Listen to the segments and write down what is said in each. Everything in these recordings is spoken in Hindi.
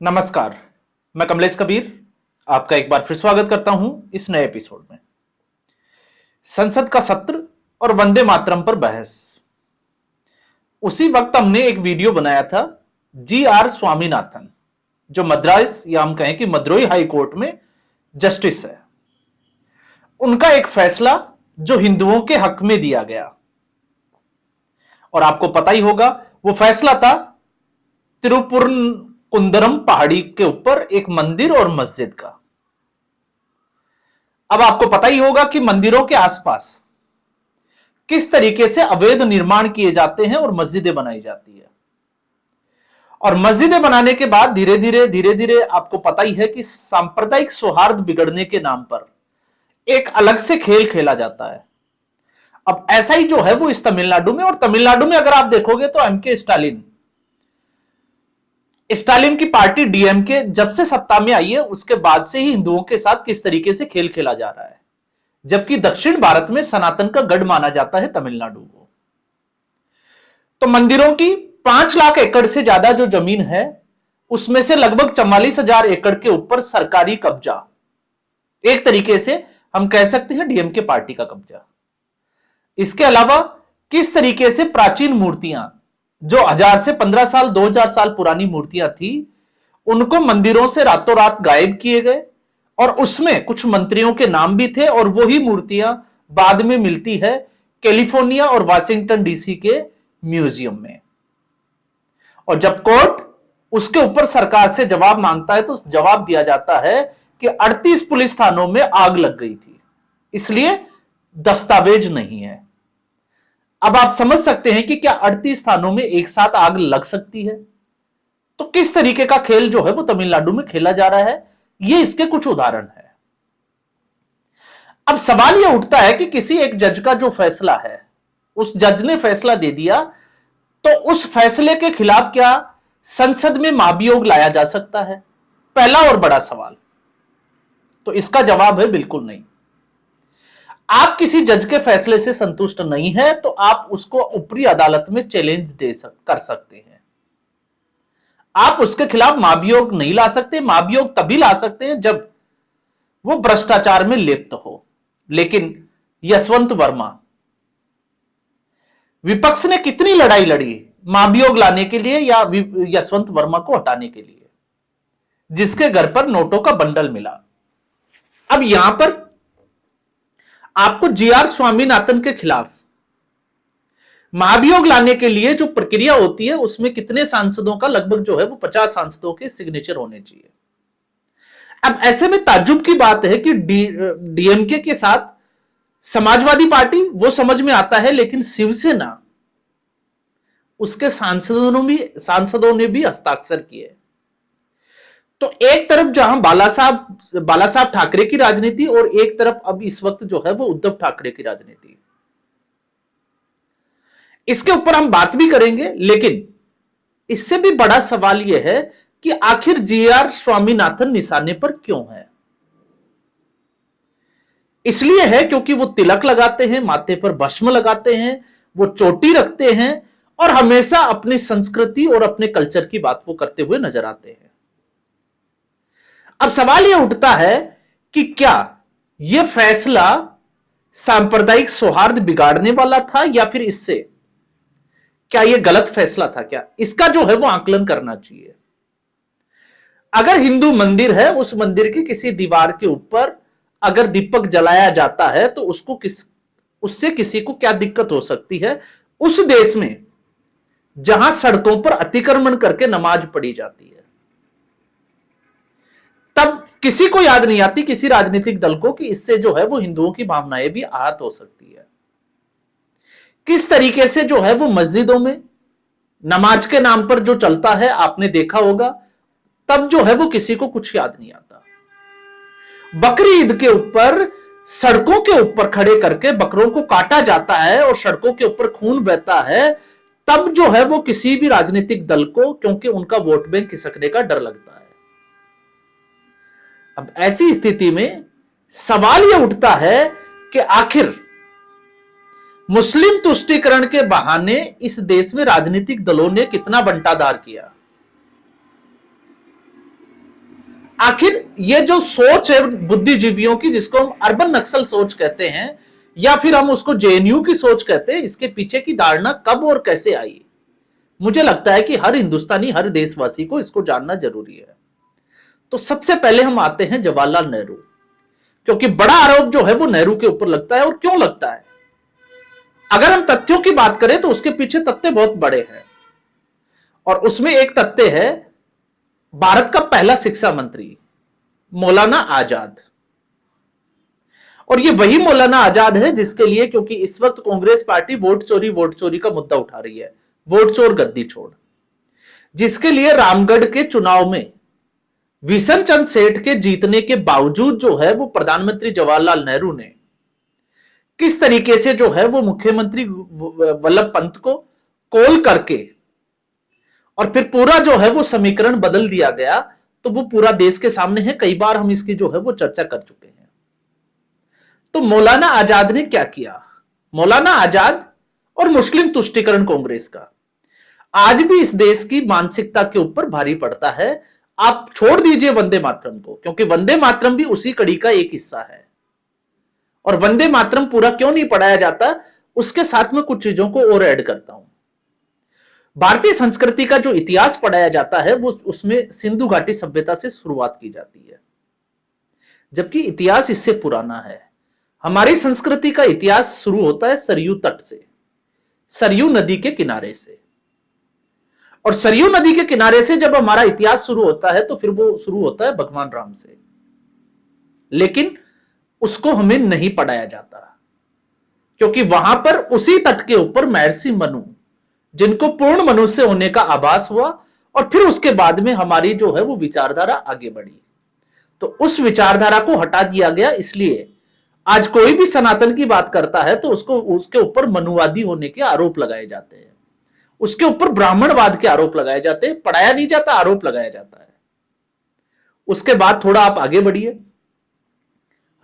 नमस्कार। मैं कमलेश कबीर आपका एक बार फिर स्वागत करता हूं इस नए एपिसोड में। संसद का सत्र और वंदे मातरम पर बहस। उसी वक्त हमने एक वीडियो बनाया था जी.आर. स्वामीनाथन, जो मद्रास या हम कहें कि मद्रोई हाई कोर्ट में जस्टिस है। उनका एक फैसला जो हिंदुओं के हक में दिया गया, और आपको पता ही होगा वो फैसला था तिरुपुरकुंदरम पहाड़ी के ऊपर एक मंदिर और मस्जिद का। अब आपको पता ही होगा कि मंदिरों के आसपास किस तरीके से अवैध निर्माण किए जाते हैं और मस्जिदें बनाई जाती है। और मस्जिदें बनाने के बाद धीरे धीरे आपको पता ही है कि सांप्रदायिक सौहार्द बिगड़ने के नाम पर एक अलग से खेल खेला जाता है। अब ऐसा ही जो है वो इस तमिलनाडु में, और तमिलनाडु में अगर आप देखोगे तो एम के स्टालिन की पार्टी डीएमके जब से सत्ता में आई है उसके बाद से ही हिंदुओं के साथ किस तरीके से खेल खेला जा रहा है, जबकि दक्षिण भारत में सनातन का गढ़ माना जाता है तमिलनाडु को। तो मंदिरों की 5 लाख एकड़ से ज्यादा जो जमीन है उसमें से लगभग 44,000 एकड़ के ऊपर सरकारी कब्जा, एक तरीके से हम कह सकते हैं डीएमके पार्टी का कब्जा। इसके अलावा किस तरीके से प्राचीन मूर्तियां जो 1000 से 15 साल 2000 साल पुरानी मूर्तियां थी उनको मंदिरों से रातों रात गायब किए गए, और उसमें कुछ मंत्रियों के नाम भी थे, और वही मूर्तियां बाद में मिलती है कैलिफोर्निया और वाशिंगटन डीसी के म्यूजियम में। और जब कोर्ट उसके ऊपर सरकार से जवाब मांगता है तो जवाब दिया जाता है कि 38 पुलिस थानों में आग लग गई थी, इसलिए दस्तावेज नहीं है। अब आप समझ सकते हैं कि क्या 38 थानों में एक साथ आग लग सकती है? तो किस तरीके का खेल जो है वो तमिलनाडु में खेला जा रहा है, ये इसके कुछ उदाहरण है। अब सवाल यह उठता है कि किसी एक जज का जो फैसला है, उस जज ने फैसला दे दिया, तो उस फैसले के खिलाफ क्या संसद में महाभियोग लाया जा सकता है? पहला और बड़ा सवाल। तो इसका जवाब है बिल्कुल नहीं। आप किसी जज के फैसले से संतुष्ट नहीं है तो आप उसको ऊपरी अदालत में चैलेंज कर सकते हैं। आप उसके खिलाफ महाभियोग नहीं ला सकते। महाभियोग तभी ला सकते हैं जब वो भ्रष्टाचार में लिप्त हो। लेकिन यशवंत वर्मा, विपक्ष ने कितनी लड़ाई लड़ी महाभियोग लाने के लिए या यशवंत वर्मा को हटाने के लिए, जिसके घर पर नोटों का बंडल मिला। अब यहां पर आपको जी.आर. स्वामीनाथन के खिलाफ महाभियोग लाने के लिए जो प्रक्रिया होती है उसमें कितने सांसदों का, लगभग जो है वो 50 सांसदों के सिग्नेचर होने चाहिए। अब ऐसे में ताज्जुब की बात है कि डीएमके के साथ समाजवादी पार्टी वो समझ में आता है, लेकिन शिवसेना उसके सांसदों ने भी हस्ताक्षर किए। तो एक तरफ जहां बाला साहब ठाकरे की राजनीति, और एक तरफ अब इस वक्त जो है वो उद्धव ठाकरे की राजनीति। इसके ऊपर हम बात भी करेंगे, लेकिन इससे भी बड़ा सवाल यह है कि आखिर जी.आर. स्वामीनाथन निशाने पर क्यों है? इसलिए है क्योंकि वो तिलक लगाते हैं, माथे पर भस्म लगाते हैं, वो चोटी रखते हैं, और हमेशा अपनी संस्कृति और अपने कल्चर की बात वो करते हुए नजर आते हैं। अब सवाल यह उठता है कि क्या यह फैसला सांप्रदायिक सौहार्द बिगाड़ने वाला था, या फिर इससे क्या यह गलत फैसला था? क्या इसका जो है वो आकलन करना चाहिए। अगर हिंदू मंदिर है, उस मंदिर की किसी दीवार के ऊपर अगर दीपक जलाया जाता है तो उससे किसी को क्या दिक्कत हो सकती है? उस देश में जहां सड़कों पर अतिक्रमण करके नमाज पढ़ी जाती है, तब किसी को याद नहीं आती, किसी राजनीतिक दल को, कि इससे जो है वो हिंदुओं की भावनाएं भी आहत हो सकती है। किस तरीके से जो है वो मस्जिदों में नमाज के नाम पर जो चलता है आपने देखा होगा, तब जो है वो किसी को कुछ याद नहीं आता। बकरी ईद के ऊपर सड़कों के ऊपर खड़े करके बकरों को काटा जाता है और सड़कों के ऊपर खून बहता है, तब जो है वो किसी भी राजनीतिक दल को, क्योंकि उनका वोट बैंक खिसकने का डर लगता है। अब ऐसी स्थिति में सवाल यह उठता है कि आखिर मुस्लिम तुष्टीकरण के बहाने इस देश में राजनीतिक दलों ने कितना बंटाधार किया। आखिर ये जो सोच है बुद्धिजीवियों की, जिसको हम अर्बन नक्सल सोच कहते हैं या फिर हम उसको जेएनयू की सोच कहते हैं, इसके पीछे की धारणा कब और कैसे आई, मुझे लगता है कि हर हिंदुस्तानी, हर देशवासी को इसको जानना जरूरी है। तो सबसे पहले हम आते हैं जवाहरलाल नेहरू, क्योंकि बड़ा आरोप जो है वो नेहरू के ऊपर लगता है। और क्यों लगता है? अगर हम तथ्यों की बात करें तो उसके पीछे तथ्य बहुत बड़े हैं, और उसमें एक तथ्य है भारत का पहला शिक्षा मंत्री मौलाना आजाद। और ये वही मौलाना आजाद है जिसके लिए, क्योंकि इस वक्त कांग्रेस पार्टी वोट चोरी का मुद्दा उठा रही है, वोट चोर गद्दी छोड़, जिसके लिए रामगढ़ के चुनाव में विशन चंद सेठ के जीतने के बावजूद जो है वो प्रधानमंत्री जवाहरलाल नेहरू ने किस तरीके से जो है वो मुख्यमंत्री वल्लभ पंत को कॉल करके और फिर पूरा जो है वो समीकरण बदल दिया गया, तो वो पूरा देश के सामने है। कई बार हम इसकी जो है वो चर्चा कर चुके हैं। तो मौलाना आजाद ने क्या किया? मौलाना आजाद और मुस्लिम तुष्टीकरण कांग्रेस का आज भी इस देश की मानसिकता के ऊपर भारी पड़ता है। आप छोड़ दीजिए वंदे मातरम को, क्योंकि वंदे मातरम भी उसी कड़ी का एक हिस्सा है। और वंदे मातरम पूरा क्यों नहीं पढ़ाया जाता, उसके साथ में कुछ चीजों को और ऐड करता हूं। भारतीय संस्कृति का जो इतिहास पढ़ाया जाता है वो उसमें सिंधु घाटी सभ्यता से शुरुआत की जाती है, जबकि इतिहास इससे पुराना है। हमारी संस्कृति का इतिहास शुरू होता है सरयू तट से, सरयू नदी के किनारे से। और सरयू नदी के किनारे से जब हमारा इतिहास शुरू होता है तो फिर वो शुरू होता है भगवान राम से, लेकिन उसको हमें नहीं पढ़ाया जाता, क्योंकि वहां पर उसी तट के ऊपर महर्षि मनु, जिनको पूर्ण मनुष्य होने का आभास हुआ, और फिर उसके बाद में हमारी जो है वो विचारधारा आगे बढ़ी। तो उस विचारधारा को हटा दिया गया। इसलिए आज कोई भी सनातन की बात करता है तो उसको उसके ऊपर मनुवादी होने के आरोप लगाए जाते हैं, उसके ऊपर ब्राह्मणवाद के आरोप लगाए जाते हैं। पढ़ाया नहीं जाता, आरोप लगाया जाता है। उसके बाद थोड़ा आप आगे बढ़िए,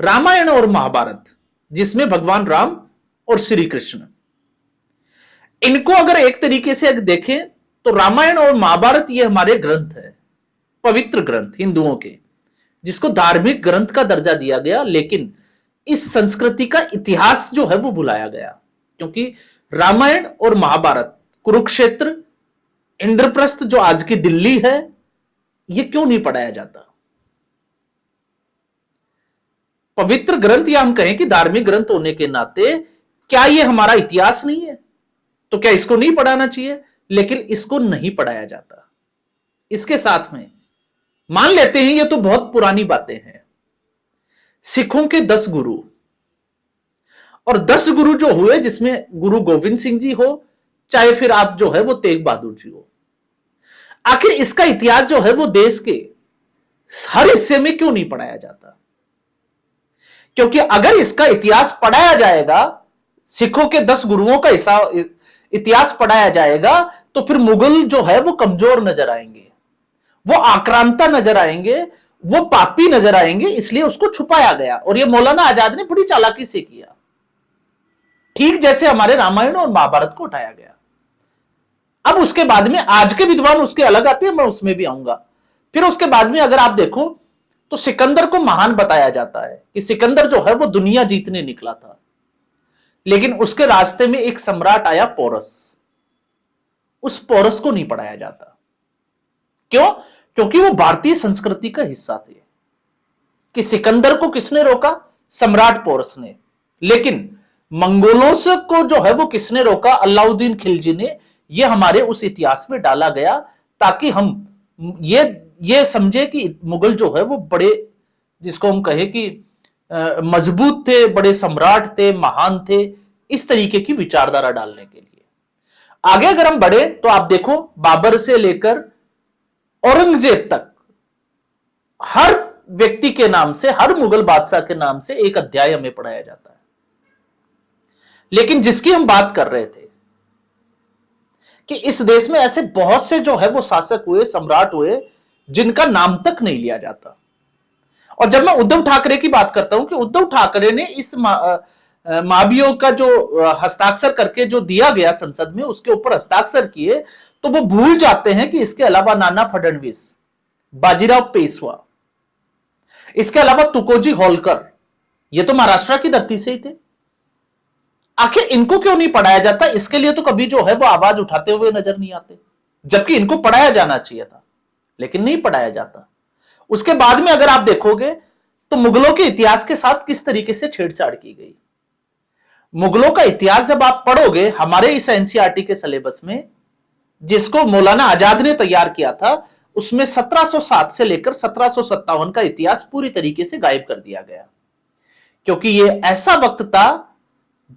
रामायण और महाभारत, जिसमें भगवान राम और श्री कृष्ण, इनको अगर एक तरीके से देखें तो रामायण और महाभारत ये हमारे ग्रंथ है, पवित्र ग्रंथ हिंदुओं के, जिसको धार्मिक ग्रंथ का दर्जा दिया गया। लेकिन इस संस्कृति का इतिहास जो है वो भुलाया गया, क्योंकि रामायण और महाभारत, कुरुक्षेत्र, इंद्रप्रस्थ जो आज की दिल्ली है, ये क्यों नहीं पढ़ाया जाता? पवित्र ग्रंथ या हम कहें कि धार्मिक ग्रंथ होने के नाते क्या ये हमारा इतिहास नहीं है? तो क्या इसको नहीं पढ़ाना चाहिए? लेकिन इसको नहीं पढ़ाया जाता। इसके साथ में मान लेते हैं ये तो बहुत पुरानी बातें हैं, सिखों के 10 गुरु, और 10 गुरु जो हुए, जिसमें गुरु गोविंद सिंह जी हो, चाहे फिर आप जो है वो तेग बहादुर जी हो, आखिर इसका इतिहास जो है वो देश के हर हिस्से में क्यों नहीं पढ़ाया जाता? क्योंकि अगर इसका इतिहास पढ़ाया जाएगा, सिखों के 10 गुरुओं का इतिहास पढ़ाया जाएगा, तो फिर मुगल जो है वो कमजोर नजर आएंगे, वो आक्रांता नजर आएंगे, वो पापी नजर आएंगे। इसलिए उसको छुपाया गया, और ये मौलाना आजाद ने बड़ी चालाकी से किया, ठीक जैसे हमारे रामायण और महाभारत को उठाया गया। अब उसके बाद में आज के विद्वान उसके अलग आते हैं, मैं उसमें भी आऊंगा। फिर उसके बाद में अगर आप देखो तो सिकंदर को महान बताया जाता है कि सिकंदर जो है वो दुनिया जीतने निकला था, लेकिन उसके रास्ते में एक सम्राट आया पोरस, उस पोरस को नहीं पढ़ाया जाता। क्यों? क्योंकि वो भारतीय संस्कृति का हिस्सा थे। कि सिकंदर को किसने रोका? सम्राट पोरस ने। लेकिन मंगोलों से को जो है वो किसने रोका? अलाउद्दीन खिलजी ने। ये हमारे उस इतिहास में डाला गया ताकि हम ये समझे कि मुगल जो है वो बड़े, जिसको हम कहे कि मजबूत थे, बड़े सम्राट थे, महान थे, इस तरीके की विचारधारा डालने के लिए। आगे अगर हम बढ़े तो आप देखो, बाबर से लेकर औरंगजेब तक हर व्यक्ति के नाम से, हर मुगल बादशाह के नाम से एक अध्याय हमें पढ़ाया जाता है। लेकिन जिसकी हम बात कर रहे थे कि इस देश में ऐसे बहुत से जो है वो शासक हुए, सम्राट हुए, जिनका नाम तक नहीं लिया जाता। और जब मैं उद्धव ठाकरे की बात करता हूं कि उद्धव ठाकरे ने इस महाभियोग का जो हस्ताक्षर करके जो दिया गया संसद में, उसके ऊपर हस्ताक्षर किए, तो वो भूल जाते हैं कि इसके अलावा नाना फडणवीस, बाजीराव पेशवा, इसके अलावा तुकोजी होलकर, ये तो महाराष्ट्र की धरती से ही थे। आखिर इनको क्यों नहीं पढ़ाया जाता? इसके लिए तो कभी जो है वो आवाज उठाते हुए नजर नहीं आते, जबकि इनको पढ़ाया जाना चाहिए था, लेकिन नहीं पढ़ाया जाता। उसके बाद में अगर आप देखोगे तो मुगलों के इतिहास के साथ किस तरीके से छेड़छाड़ की गई। मुगलों का इतिहास जब आप पढ़ोगे हमारे इस एनसीईआरटी के सिलेबस में, जिसको मौलाना आजाद ने तैयार किया था, उसमें 1707 से लेकर 1757 का इतिहास पूरी तरीके से गायब कर दिया गया, क्योंकि यह ऐसा वक्त था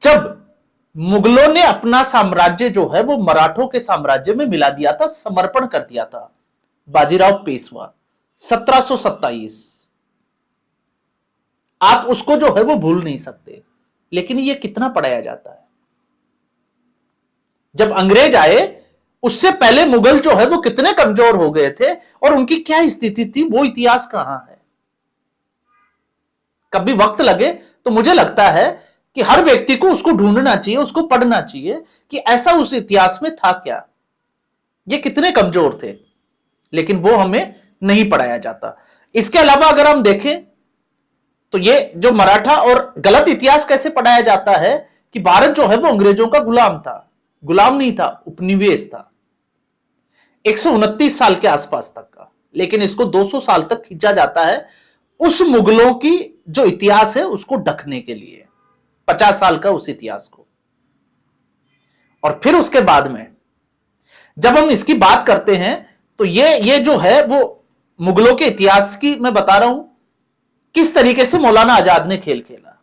जब मुगलों ने अपना साम्राज्य जो है वो मराठों के साम्राज्य में मिला दिया था, समर्पण कर दिया था। बाजीराव पेशवा 1727, आप उसको जो है वो भूल नहीं सकते। लेकिन ये कितना पढ़ाया जाता है? जब अंग्रेज आए उससे पहले मुगल जो है वो कितने कमजोर हो गए थे और उनकी क्या स्थिति थी, वो इतिहास कहां है? कभी वक्त लगे तो मुझे लगता है कि हर व्यक्ति को उसको ढूंढना चाहिए, उसको पढ़ना चाहिए कि ऐसा उस इतिहास में था क्या, ये कितने कमजोर थे, लेकिन वो हमें नहीं पढ़ाया जाता। इसके अलावा अगर हम देखें तो ये जो मराठा और गलत इतिहास कैसे पढ़ाया जाता है कि भारत जो है वो अंग्रेजों का गुलाम था। गुलाम नहीं था, उपनिवेश था, 129 साल के आसपास तक का। लेकिन इसको 200 साल तक खींचा जाता है उस मुगलों की जो इतिहास है उसको ढकने के लिए, 50 साल का उस इतिहास को। और फिर उसके बाद में जब हम इसकी बात करते हैं तो ये जो है वो मुगलों के इतिहास की मैं बता रहा हूं किस तरीके से मौलाना आजाद ने खेल खेला,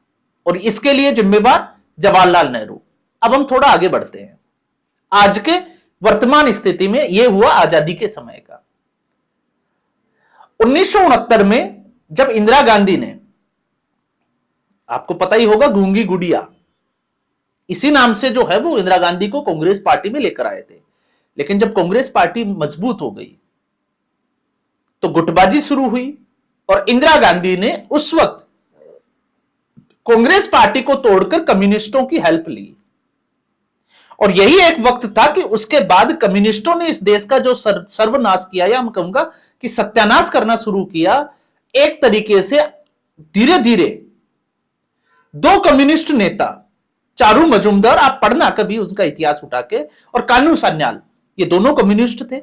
और इसके लिए जिम्मेवार जवाहरलाल नेहरू। अब हम थोड़ा आगे बढ़ते हैं आज के वर्तमान स्थिति में। यह हुआ आजादी के समय का। 1969 में जब इंदिरा गांधी ने, आपको पता ही होगा, गूंगी गुड़िया इसी नाम से जो है वो इंदिरा गांधी को कांग्रेस पार्टी में लेकर आए थे। लेकिन जब कांग्रेस पार्टी मजबूत हो गई तो गुटबाजी शुरू हुई और इंदिरा गांधी ने उस वक्त कांग्रेस पार्टी को तोड़कर कम्युनिस्टों की हेल्प ली। और यही एक वक्त था कि उसके बाद कम्युनिस्टों ने इस देश का जो सर्वनाश किया, या मैं कहूंगा कि सत्यानाश करना शुरू किया। एक तरीके से धीरे धीरे दो कम्युनिस्ट नेता, चारू मजूमदार, आप पढ़ना कभी उनका इतिहास उठा के, और कानू सान्याल, ये दोनों कम्युनिस्ट थे।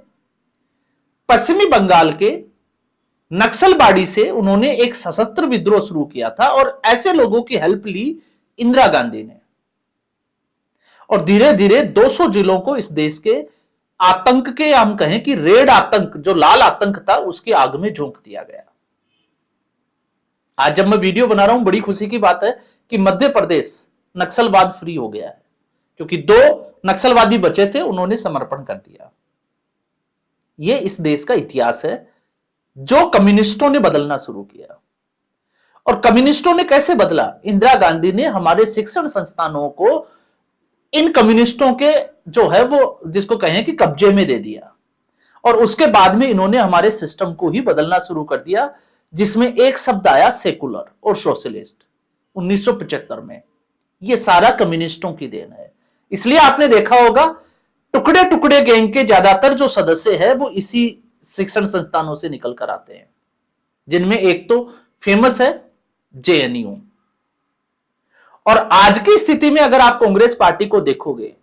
पश्चिमी बंगाल के नक्सलबाड़ी से उन्होंने एक सशस्त्र विद्रोह शुरू किया था और ऐसे लोगों की हेल्प ली इंदिरा गांधी ने। और धीरे धीरे 200 जिलों को इस देश के आतंक के, हम कहें कि रेड आतंक, जो लाल आतंक था, उसकी आग में झोंक दिया गया। आज जब मैं वीडियो बना रहा हूं, बड़ी खुशी की बात है कि मध्य प्रदेश नक्सलवाद फ्री हो गया है, क्योंकि 2 नक्सलवादी बचे थे, उन्होंने समर्पण कर दिया। यह इस देश का इतिहास है जो कम्युनिस्टों ने बदलना शुरू किया। और कम्युनिस्टों ने कैसे बदला? इंदिरा गांधी ने हमारे शिक्षण संस्थानों को इन कम्युनिस्टों के जो है वो, जिसको कहें कि कब्जे में दे दिया। और उसके बाद में इन्होंने हमारे सिस्टम को ही बदलना शुरू कर दिया, जिसमें एक शब्द आया सेकुलर और सोशलिस्ट 1975 में। ये सारा कम्युनिस्टों की देन है। इसलिए आपने देखा होगा टुकड़े टुकड़े गैंग के ज्यादातर जो सदस्य है वो इसी शिक्षण संस्थानों से निकल कर आते हैं, जिनमें एक तो फेमस है जेएनयू। और आज की स्थिति में अगर आप कांग्रेस पार्टी को देखोगे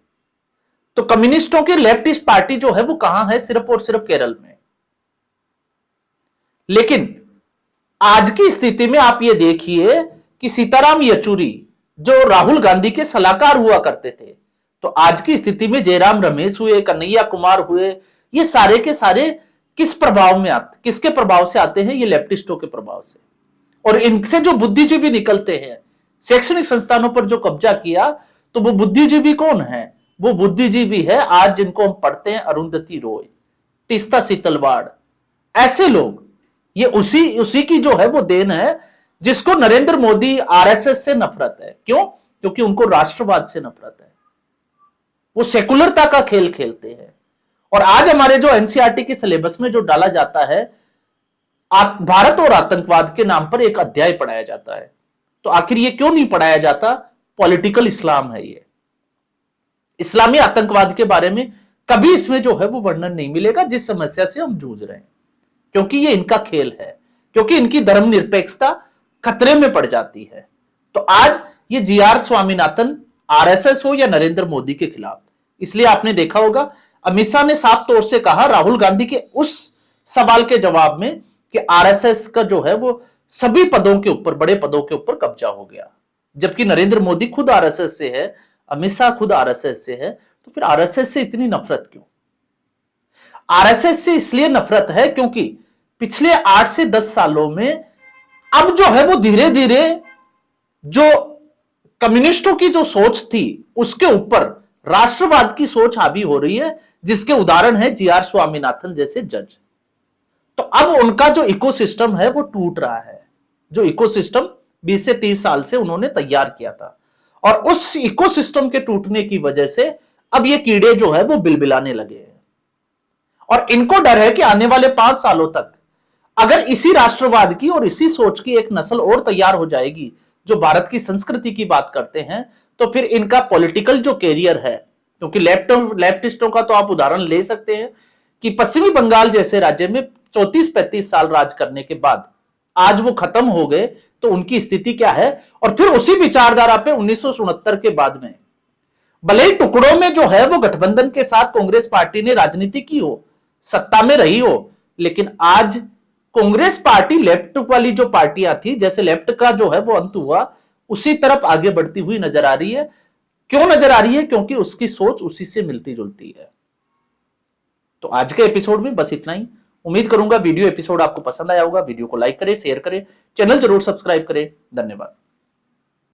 तो कम्युनिस्टों की लेफ्टिस्ट पार्टी जो है वो कहां है? सिर्फ और सिर्फ केरल में। लेकिन आज की स्थिति में आप ये देखिए कि सीताराम येचुरी जो राहुल गांधी के सलाहकार हुआ करते थे, तो आज की स्थिति में जयराम रमेश हुए, कन्हैया कुमार हुए, ये सारे के सारे किस प्रभाव में आते, किसके प्रभाव से आते हैं? ये लेफ्टिस्टों के प्रभाव से। और इनसे जो बुद्धिजीवी निकलते हैं, शैक्षणिक संस्थानों पर जो कब्जा किया, तो वो बुद्धिजीवी कौन है? वो बुद्धिजीवी है आज जिनको हम पढ़ते हैं अरुंधति रॉय, तीस्ता सीतलवाड़, ऐसे लोग। ये उसी की जो है वो देन है, जिसको नरेंद्र मोदी, आरएसएस से नफरत है। क्यों? क्योंकि उनको राष्ट्रवाद से नफरत है। वो सेकुलरता का खेल खेलते हैं। और आज हमारे जो एनसीईआरटी के सिलेबस में जो डाला जाता है, भारत और आतंकवाद के नाम पर एक अध्याय पढ़ाया जाता है। तो आखिर ये क्यों नहीं पढ़ाया जाता? पॉलिटिकल इस्लाम है ये। इस्लामी आतंकवाद के बारे में कभी इसमें जो है वो वर्णन नहीं मिलेगा, जिस समस्या से हम जूझ रहे हैं, क्योंकि ये इनका खेल है। क्योंकि इनकी धर्मनिरपेक्षता खतरे में पड़ जाती है। तो आज ये जीआर स्वामीनाथन आरएसएस हो या नरेंद्र मोदी के खिलाफ, इसलिए आपने देखा होगा अमित शाह ने साफ तौर से कहा राहुल गांधी के उस सवाल के जवाब में कि आरएसएस का जो है वो सभी पदों के ऊपर, बड़े पदों के ऊपर कब्जा हो गया। जबकि नरेंद्र मोदी खुद आरएसएस से है, अमित शाह खुद आरएसएस से है, तो फिर आरएसएस से इतनी नफरत क्यों? आरएसएस से इसलिए नफरत है क्योंकि पिछले 8 से 10 सालों में अब जो है वो धीरे धीरे जो कम्युनिस्टों की जो सोच थी उसके ऊपर राष्ट्रवाद की सोच हावी हो रही है, जिसके उदाहरण है जीआर स्वामीनाथन जैसे जज। तो अब उनका जो इकोसिस्टम है वो टूट रहा है, जो इकोसिस्टम 20 से 30 साल से उन्होंने तैयार किया था, और उस इकोसिस्टम के टूटने की वजह से अब ये कीड़े जो है वो बिलबिलाने लगे हैं। और इनको डर है कि आने वाले 5 सालों तक अगर इसी राष्ट्रवाद की और इसी सोच की एक नस्ल और तैयार हो जाएगी जो भारत की संस्कृति की बात करते हैं, तो फिर इनका पॉलिटिकल जो कैरियर है, क्योंकि लेफ्टिस्टों का तो आप उदाहरण ले सकते हैं कि पश्चिमी बंगाल जैसे राज्य में 34-35 साल राज करने के बाद आज वो खत्म हो गए, तो उनकी स्थिति क्या है। और फिर उसी विचारधारा पे 1969 के बाद में भले ही टुकड़ों में जो है वो गठबंधन के साथ कांग्रेस पार्टी ने राजनीति की हो, सत्ता में रही हो, लेकिन आज कांग्रेस पार्टी लेफ्ट वाली जो पार्टियां थी, जैसे लेफ्ट का जो है वो अंत हुआ, उसी तरफ आगे बढ़ती हुई नजर आ रही है। क्यों नजर आ रही है? क्योंकि उसकी सोच उसी से मिलती जुलती है। तो आज के एपिसोड में बस इतना ही। उम्मीद करूंगा वीडियो एपिसोड आपको पसंद आया होगा। वीडियो को लाइक करें, शेयर करें, चैनल जरूर सब्सक्राइब करें। धन्यवाद।